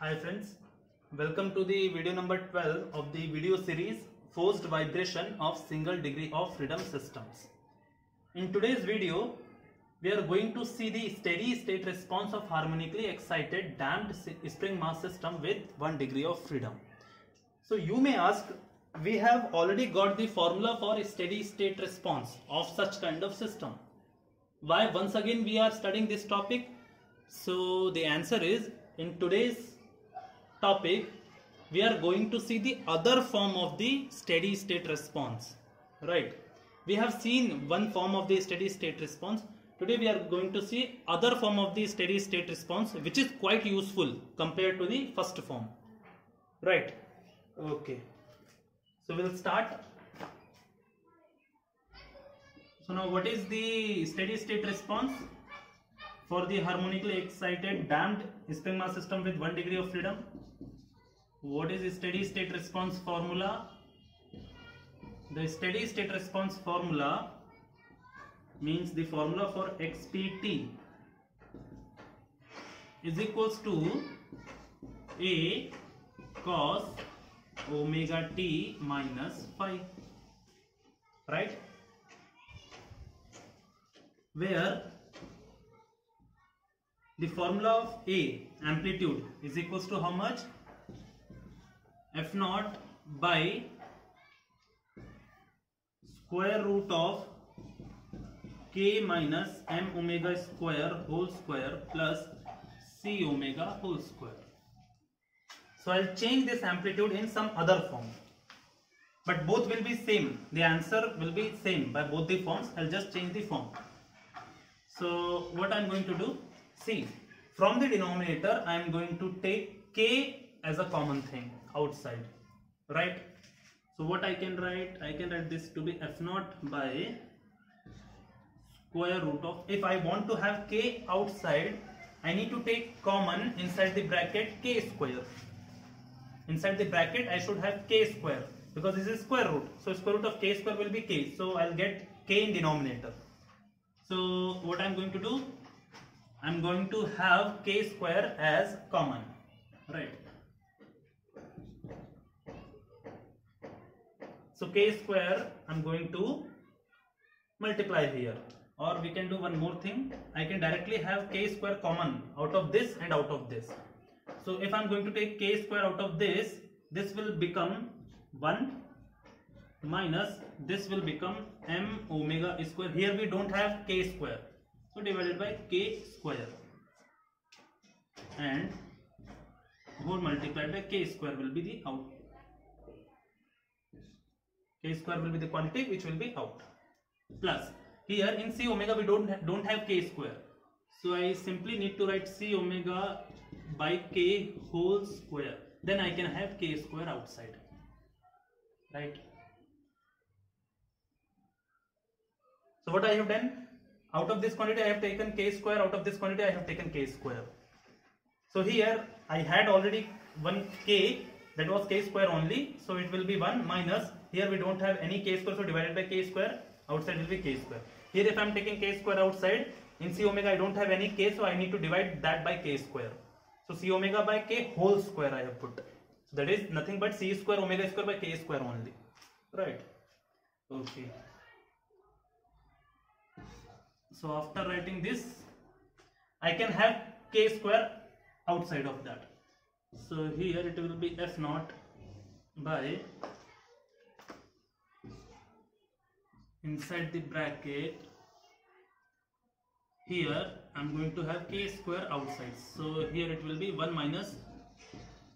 Hi friends, welcome to the video number 12 of the video series Forced Vibration of Single Degree of Freedom Systems. In today's video, we are going to see the steady state response of harmonically excited damped spring mass system with 1 degree of freedom. So you may ask, we have already got the formula for a steady state response of such kind of system. Why once again we are studying this topic? So the answer is, in today's topic we are going to see the other form of the steady state response. Right, we have seen one form of the steady state response. Today we are going to see other form of the steady state response, which is quite useful compared to the first form. Right, okay, so we'll start. So now, what is the steady state response for the harmonically excited damped spring mass system with 1 degree of freedom? What is the steady state response formula? The steady state response formula means the formula for xpt is equals to a cos omega t minus phi, right? Where the formula of A, amplitude, is equals to how much? F naught by square root of k minus m omega square whole square plus c omega whole square. So I'll change this amplitude in some other form, but both will be same. The answer will be same by both the forms. I'll just change the form. So what I'm going to do? See, from the denominator I am going to take k as a common thing outside, right? So what I can write? I can write this to be f naught by square root of, if I want to have k outside, I need to take common inside the bracket k square. Inside the bracket I should have k square, because this is square root. So square root of k square will be k. So I'll get k in denominator. So what I'm going to do? I'm going to have k square as common, right? So k square I'm going to multiply here, or we can do one more thing. I can directly have k square common out of this and out of this. So if I'm going to take k square out of this, this will become 1 minus this will become m omega square. Here we don't have k square, so divided by k square, and whole multiplied by k square will be the out. K square will be the quantity which will be out, plus here in c omega we don't have k square, so I simply need to write c omega by k whole square. Then I can have k square outside, right? So what I have done, out of this quantity I have taken k square, out of this quantity I have taken k square. So here I had already one k, that was k square only, so it will be 1 minus, here we don't have any k square, so divided by k square, outside will be k square. Here if I am taking k square outside, in c omega I don't have any k, so I need to divide that by k square. So c omega by k whole square I have put. So that is nothing but c square omega square by k square only, right? Okay. So after writing this, I can have k square outside of that. So here it will be f naught by, inside the bracket, here I am going to have k square outside. So here it will be 1 minus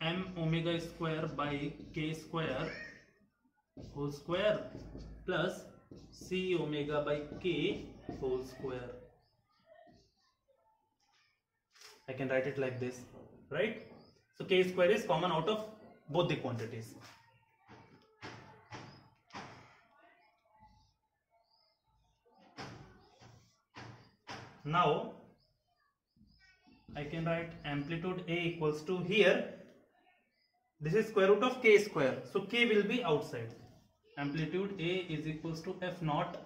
m omega square by k square whole square plus c omega by k whole square. I can write it like this, right? So k square is common out of both the quantities. Now I can write amplitude A equals to, here this is square root of k square, so k will be outside. Amplitude A is equals to f naught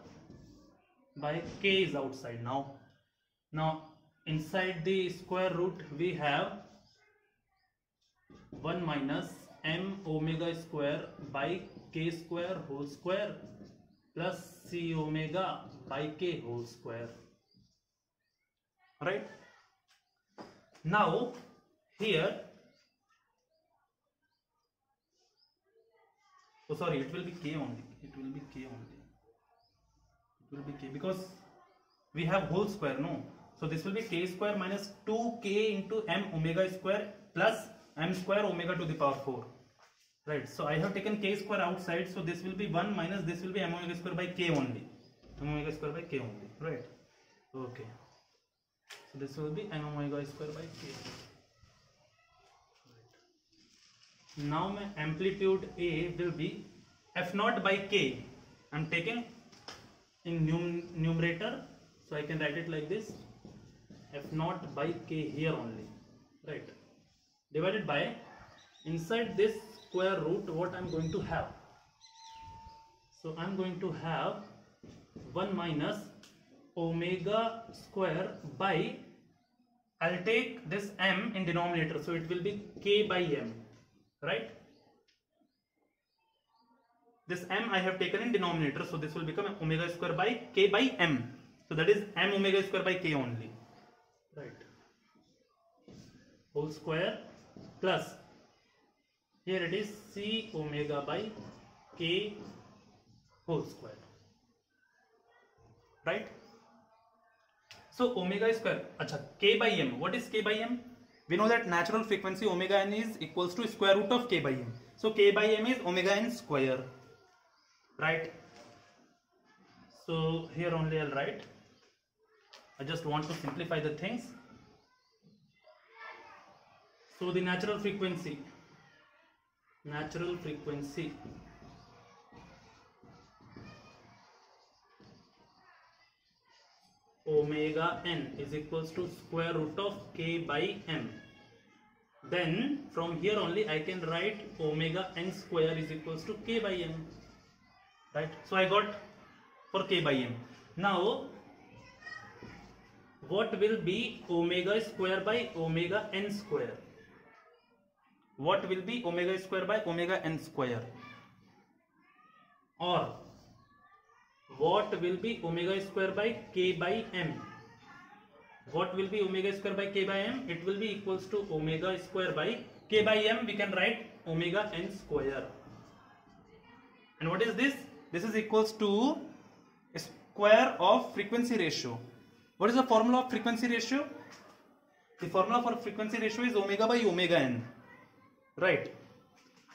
by k is outside. Now inside the square root we have 1 minus m omega square by k square whole square plus c omega by k whole square. Right? Now here, oh sorry, it will be k only. It will be k only. It will be k because we have whole square, no? So this will be k square minus 2k into m omega square plus m square omega to the power 4. Right? So I have taken k square outside. So this will be 1 minus this will be m omega square by k only. M omega square by k only. Right? Okay. So this will be m omega square by k. Now my amplitude A will be f naught by k. I am taking in numerator, so I can write it like this: f naught by k here only, right? Divided by inside this square root, what I am going to have. So I am going to have 1 minus omega square by, I'll take this m in denominator, so it will be k by m. Right? This m I have taken in denominator, so this will become omega square by k by m. So that is m omega square by k only. Right? Whole square plus, here it is c omega by k whole square. Right? So omega square, acha, k by m. What is k by m? We know that natural frequency omega n is equals to square root of k by m. So k by m is omega n square. Right? So here only I'll write. I just want to simplify the things. So the natural frequency omega n is equals to square root of k by m. Then from here only I can write omega n square is equals to k by m. Right? So I got for k by m. Now what will be omega square by omega n square? What will be omega square by omega n square? Or what will be omega square by k by m? What will be omega square by k by m? It will be equals to omega square by k by m. We can write omega n square. And what is this? This is equals to square of frequency ratio. What is the formula of frequency ratio? The formula for frequency ratio is omega by omega n. Right?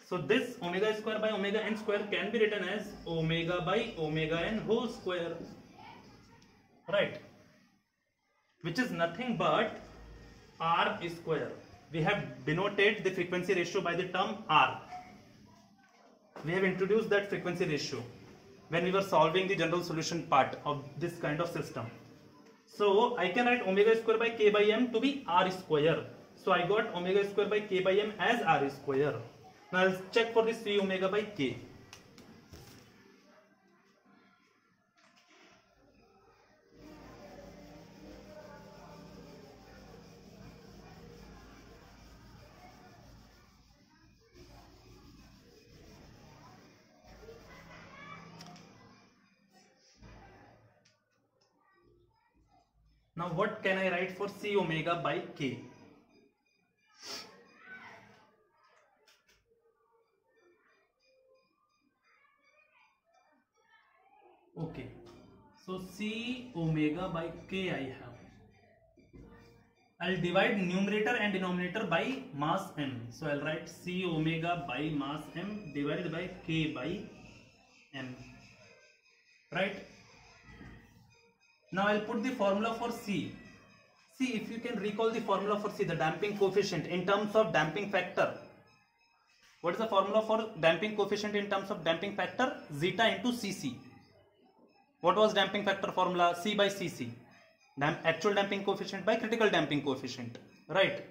So this omega square by omega n square can be written as omega by omega n whole square. Right? Which is nothing but r square. We have denoted the frequency ratio by the term r. We have introduced that frequency ratio when we were solving the general solution part of this kind of system. So I can write omega square by k by m to be r square. So I got omega square by k by m as r square. Now let's check for this c omega by k. Now what can I write for c omega by k? Okay, so c omega by k I have. I'll divide numerator and denominator by mass m. So I'll write c omega by mass m divided by k by m. Right? Now I'll put the formula for c. See, if you can recall the formula for c, the damping coefficient in terms of damping factor. What is the formula for damping coefficient in terms of damping factor? Zeta into cc. What was damping factor formula? C by cc. Actual damping coefficient by critical damping coefficient. Right?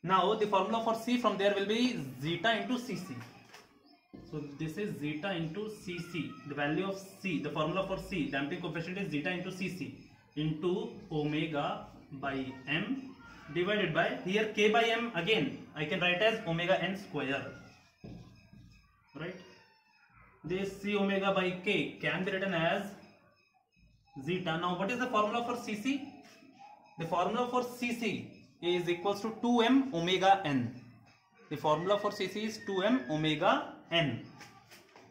Now the formula for c from there will be zeta into cc. So this is zeta into cc. The value of c, the formula for c, damping coefficient is zeta into cc into omega by m divided by, here k by m again I can write as omega n square, right? This c omega by k can be written as zeta. Now what is the formula for Cc? The formula for Cc is equals to 2m omega n. The formula for Cc is 2m omega n,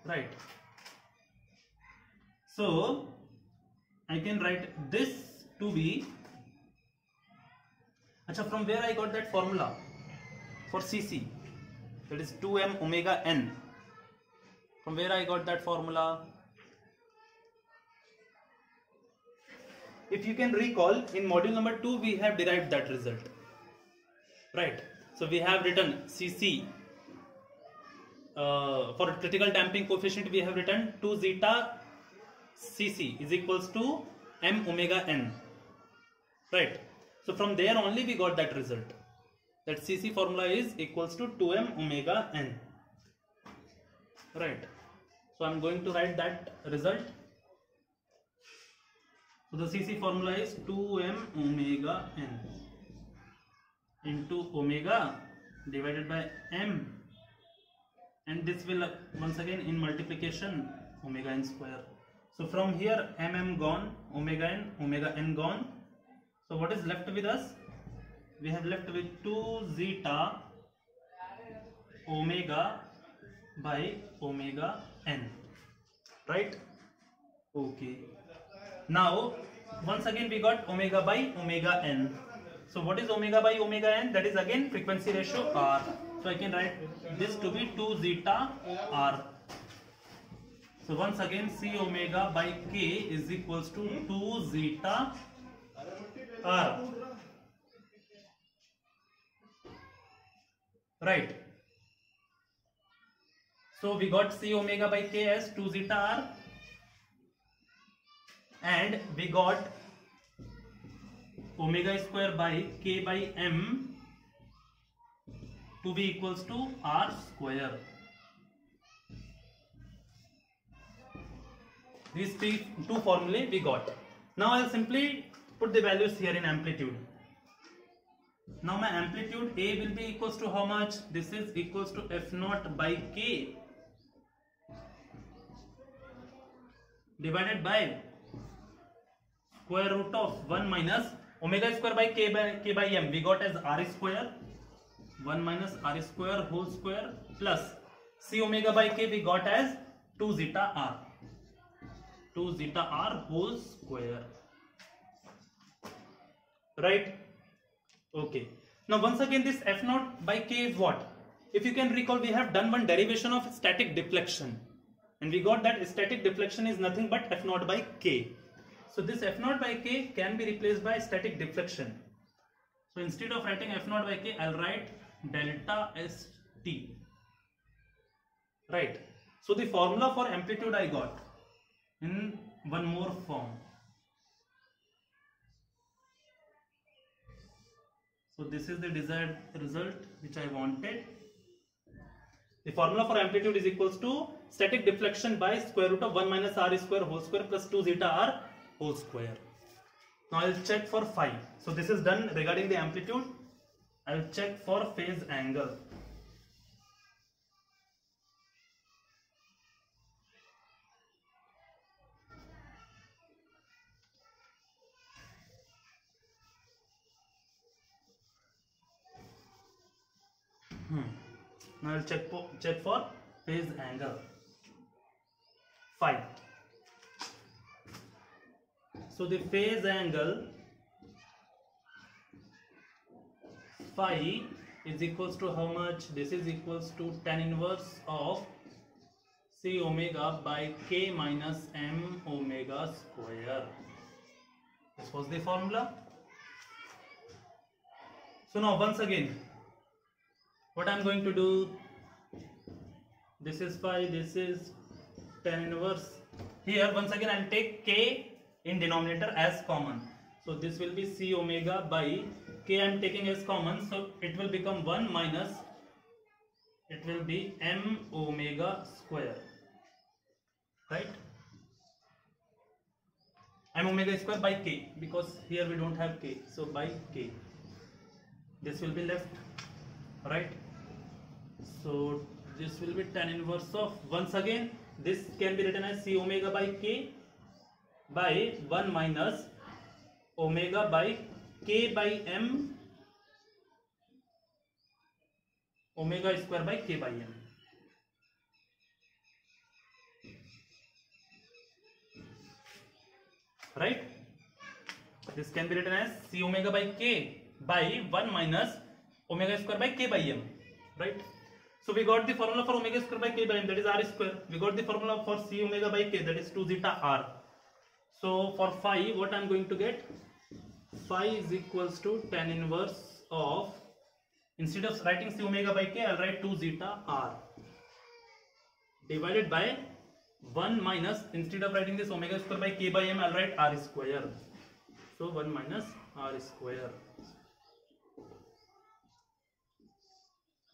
right? So I can write this to be, acha, from where I got that formula for Cc, that is 2m omega n. From where I got that formula? If you can recall, in module number 2 we have derived that result, right? So we have written Cc for critical damping coefficient, we have written 2 zeta Cc is equals to m omega n, right? So from there only we got that result, that Cc formula is equals to 2m omega n, right? So I am going to write that result. So the Cc formula is 2m omega n into omega divided by m, and this will once again in multiplication omega n square. So from here mm gone, omega n gone. So what is left with us? We have left with 2 zeta omega by omega n, right? Okay. Now once again we got omega by omega n. So what is omega by omega n? That is again frequency ratio r. So I can write this to be 2 zeta r. So once again c omega by k is equals to 2 zeta r, right? So we got c omega by k as 2 zeta r, and we got omega square by k by m to be equals to r square. These two formulae we got. Now I'll simply put the values here in amplitude. Now my amplitude A will be equals to how much? This is equals to f naught by k divided by square root of 1 minus omega square by k by m we got as r square, 1 minus r square whole square, plus c omega by k we got as 2 zeta r, 2 zeta r whole square, right? Okay. Now once again this f naught by k is what? If you can recall, we have done one derivation of static deflection, and we got that static deflection is nothing but f naught by k. So this f naught by k can be replaced by static deflection. So instead of writing f naught by k, I'll write delta st, right? So the formula for amplitude I got in one more form. So this is the desired result which I wanted. The formula for amplitude is equals to static deflection by square root of 1 minus r square whole square plus 2 zeta r whole square. Now I'll check for phi. So this is done regarding the amplitude. I'll check for phase angle. Now I'll check for phase angle phi. So the phase angle phi is equals to how much? This is equals to tan inverse of c omega by k minus m omega square. This was the formula. So now once again, what I am going to do, this is phi, this is tan inverse. Here once again I will take k in denominator as common. So this will be c omega by k I am taking as common, so it will become 1 minus, it will be m omega square, right? M omega square by k, because here we don't have k, so by k. this will be left, right? So this will be tan inverse of, once again this can be written as c omega by k by 1 minus omega by k by m omega square by k by m. Right? This can be written as c omega by k by 1 minus omega square by k by m. Right? So we got the formula for omega square by k by m, that is r square. We got the formula for c omega by k, that is 2 zeta r. So for phi, what I am going to get? Phi is equals to tan inverse of, instead of writing c omega by k, I will write 2 zeta r divided by 1 minus, instead of writing this omega square by k by m, I will write r square. So 1 minus r square.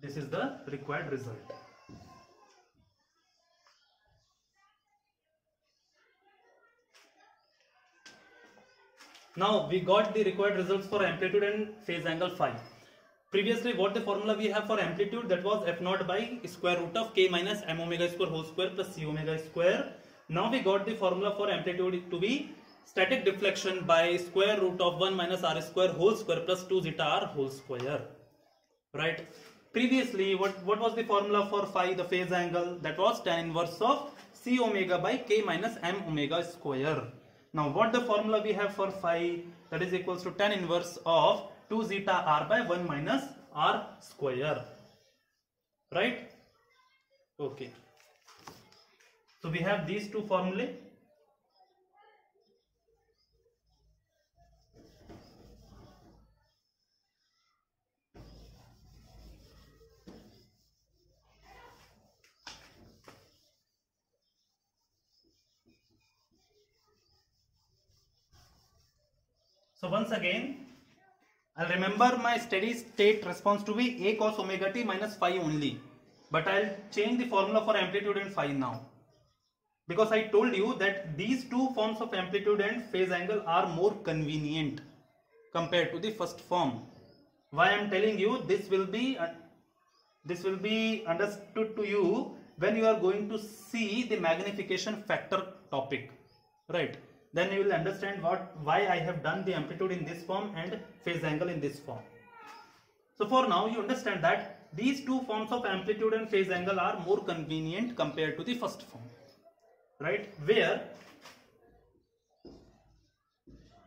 This is the required result. Now we got the required results for amplitude and phase angle phi. Previously, what the formula we have for amplitude, that was f naught by square root of k minus m omega square whole square plus c omega square. Now we got the formula for amplitude to be static deflection by square root of 1 minus r square whole square plus 2 zeta r whole square. Right? Previously, what was the formula for phi, the phase angle? That was tan inverse of c omega by k minus m omega square. Now what the formula we have for phi, that is equals to tan inverse of 2 zeta r by 1 minus r square. Right? Okay. So we have these two formulae. So once again, I'll remember my steady state response to be a cos omega t minus phi only. But I'll change the formula for amplitude and phi now. Because I told you that these two forms of amplitude and phase angle are more convenient compared to the first form. Why I am telling you, this will be understood to you when you are going to see the magnification factor topic. Right? Then you will understand why I have done the amplitude in this form and phase angle in this form. So for now you understand that these two forms of amplitude and phase angle are more convenient compared to the first form. Right? Where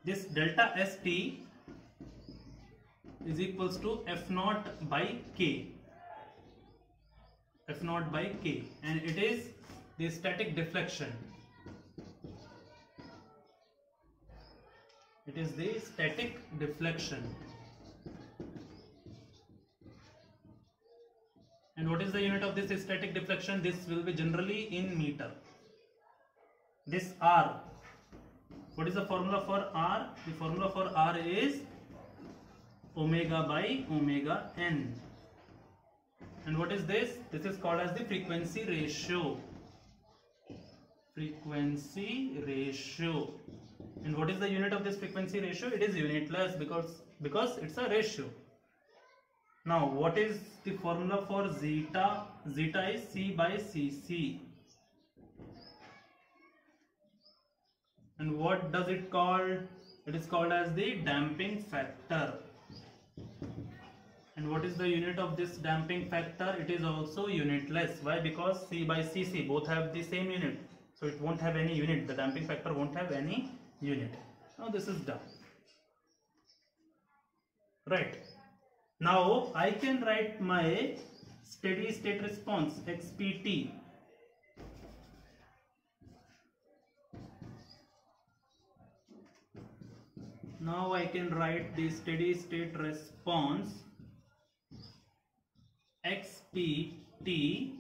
this delta st is equals to f naught by k. F naught by k, and it is the static deflection. It is the static deflection. And what is the unit of this static deflection? This will be generally in meter. This r, what is the formula for r? The formula for r is omega by omega n. And what is this? This is called as the frequency ratio. Frequency ratio. And what is the unit of this frequency ratio? It is unitless because it's a ratio. Now what is the formula for zeta? Zeta is C by Cc. And what does it called? It is called as the damping factor. And what is the unit of this damping factor? It is also unitless. Why? Because C by Cc both have the same unit. So it won't have any unit. The damping factor won't have any unit. Now this is done. Right. Now I can write my steady state response xpt. Now I can write the steady state response xpt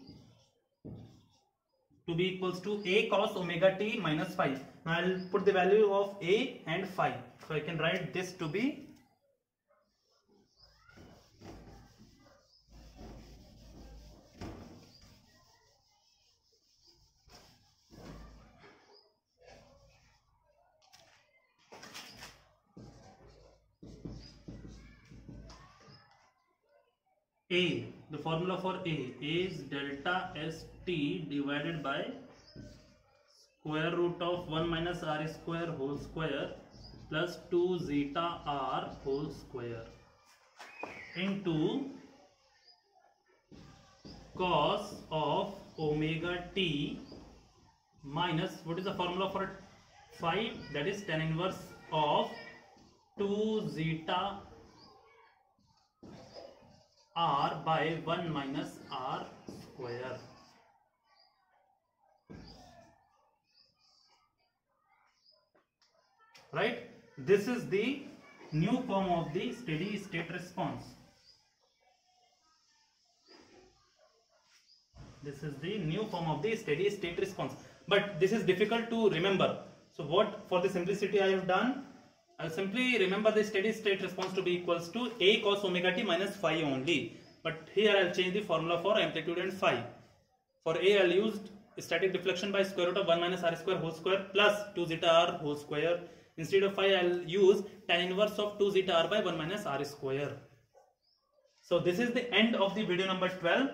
to be equals to a cos omega t minus phi. Now I will put the value of a and phi. So I can write this to be A, the formula for A is delta ST divided by square root of 1 minus r square whole square plus 2 zeta r whole square into cos of omega t minus, what is the formula for 5? That is tan inverse of 2 zeta r by 1 minus r square. Right? This is the new form of the steady state response. This is the new form of the steady state response. But this is difficult to remember. So what, for the simplicity I have done, I'll simply remember the steady state response to be equals to A cos omega t minus phi only. But here I'll change the formula for amplitude and phi. For A I'll use static deflection by square root of 1 minus r square whole square plus 2 zeta r whole square. Instead of phi I'll use tan inverse of 2 zeta r by 1 minus r square. So this is the end of the video number 12.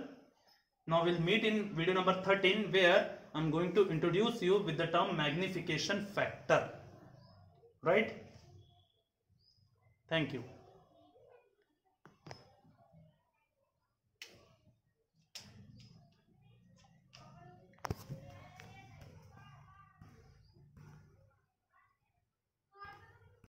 Now we'll meet in video number 13 where I'm going to introduce you with the term magnification factor. Right? Thank you.